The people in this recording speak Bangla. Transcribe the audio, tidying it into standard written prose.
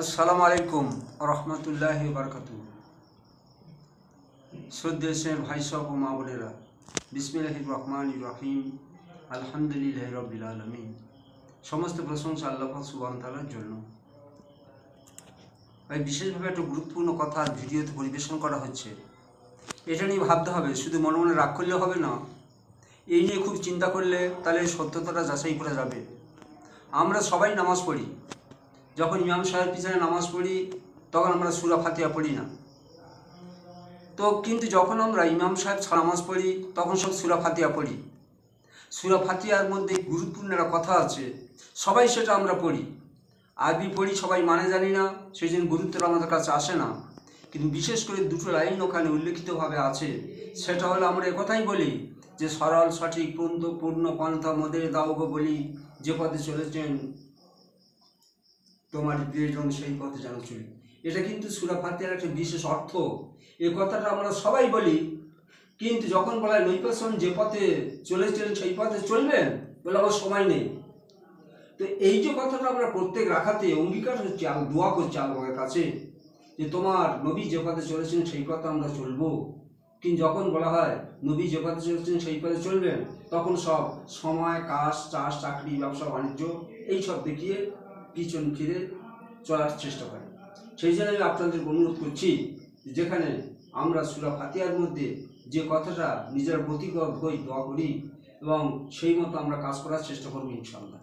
আসসালামু আলাইকুম রহমতুল্লাহি বারকাতু। শ্রদ্ধেয় ভাই সব ও মা বোনেরা, বিসমিল্লাহির রহমানির রহিম, আলহামদুলিল্লাহি রাব্বিল আলামিন। সমস্ত প্রশংসা আল্লাহ পাক সুবহানাহু ওয়া তাআলার জন্য। ভাই, বিশেষভাবে একটা গুরুত্বপূর্ণ কথা ভিডিওতে পরিবেশন করা হচ্ছে। এটা নিয়ে ভাবতে হবে, শুধু মনে মনে রাগ করলে হবে না, এই নিয়ে খুব চিন্তা করলে তাহলে সত্যতাটা যাচাই করা যাবে। আমরা সবাই নামাজ পড়ি, যখন ইমাম সাহেব পিছনে নামাজ পড়ি তখন আমরা সূরা ফাতিহা পড়ি না। তো কিন্তু যখন আমরা ইমাম সাহেব নামাজ পড়ি তখন সব সূরা ফাতিহা পড়ি। সূরা ফাতিহার মধ্যে গুরুত্বপূর্ণ একটা কথা আছে, সবাই সেটা আমরা পড়ি। আরবি পড়ি, সবাই মানে জানি না, সেই জন্য গুরুত্বটা আমাদের কাছে আসে না। কিন্তু বিশেষ করে দুটো লাইন ওখানে উল্লেখিতভাবে আছে, সেটা হলো আমরা একথাই বলি যে সরল সঠিক পূর্ণ পন্থা মোদের দাও গো বলি, যে পথে চলেছেন তোমার প্রিয়জন সেই পথে যেন চলি। এটা কিন্তু সূরা ফাতিহার একটা বিশেষ অর্থ। এই কথাটা আমরা সবাই বলি, কিন্তু যখন বলা হয় নৈপাসন যে পথে চলেছেন সেই পথে চলবেন, বলে আমার সময় নেই। তো এই যে কথাটা আমরা প্রত্যেক রাখাতে অঙ্গীকার হচ্ছে, আমি দোয়া করছি আল্লাহর কাছে যে তোমার নবী যে পথে চলেছেন সেই পথে আমরা চলবো। কিন্তু যখন বলা হয় নবী যে পথে চলেছেন সেই পথে চলবেন, তখন সব সময়, কাজ, চাষ, চাকরি, ব্যবসা বাণিজ্য এইসব দেখিয়ে পিছন ফিরে চলার চেষ্টা করে। সেই জন্য আমি আপনাদের অনুরোধ করছি, যেখানে আমরা সূরা ফাতিহার মধ্যে যে কথাটা নিজের প্রতিজ্ঞা হই, দোয়া করি এবং সেই মতো আমরা কাজ করার চেষ্টা করবো ইনশাআল্লাহ।